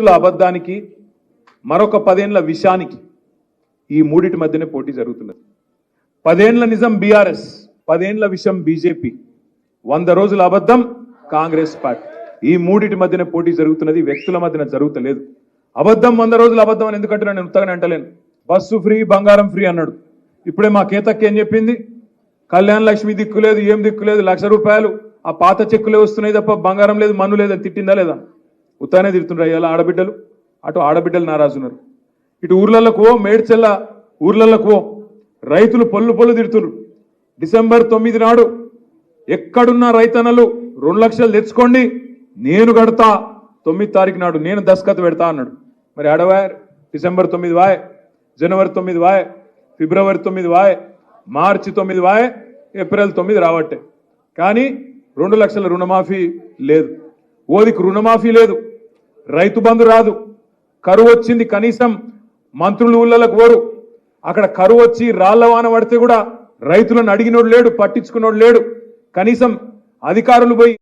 అబద్ధానికి మరొక 10 ఏళ్ల విషానికి ఈ మూడిటి మధ్యనే పోటీ జరుగుతున్నది. 10 ఏళ్ల నిజం బీఆర్ఎస్, 10 ఏళ్ల విషం బీజేపీ, 100 రోజుల అబద్ధం కాంగ్రెస్ పార్టీ. ఈ మూడిటి మధ్యనే పోటీ జరుగుతున్నది, వ్యక్తుల మధ్యన జరుగుతలేదు. అబద్ధం 100 రోజుల అబద్ధం అని ఎందుకంటే నేను ఉత్తగానే అంటలేను. బస్సు ఫ్రీ, బంగారం ఫ్రీ అన్నాడు. ఇప్పుడే మా కేతక్కి ఏం చెప్పింది? కళ్యాణ లక్ష్మి దిక్కులేదు, ఏం దిక్కులేదు, ₹1,00,000 ఆ పాత చెక్కులే వస్తున్నాయి తప్ప బంగారం లేదు, మన్ను లేదు. తిట్టిందా లేదా? ఉత్తానే తిడుతున్నారు ఇలా ఆడబిడ్డలు. అటు ఆడబిడ్డలు నారాజున్నారు, ఇటు ఊర్లలకు మేడ్చెల్ల ఊర్లలకు రైతులు పొల్లు పొల్లు తిడుతున్నారు. డిసెంబర్ 9 నాడు ఎక్కడున్న రైతన్నలు 2 లక్షలు తెచ్చుకోండి, నేను కడతా, 9 తారీఖు నాడు నేను దస్కత్ పెడతా అన్నాడు. మరి ఆడవాయ్ డిసెంబర్ 9 వాయ్, జనవరి 9 వాయ్, ఫిబ్రవరి 9 వాయ్, మార్చి 9 వాయ్, ఏప్రిల్ 9 రావట్టే. కానీ 2 లక్షల రుణమాఫీ లేదు, ఓదికి రుణమాఫీ లేదు, రైతు బంధు రాదు. కరువు వచ్చింది, కనీసం మంత్రులు ఊళ్ళకు పోరు. అక్కడ కరువు వచ్చి రాళ్లవాన పడితే కూడా రైతులను అడిగినోడు లేడు, పట్టించుకున్నోడు లేడు. కనీసం అధికారులు పోయి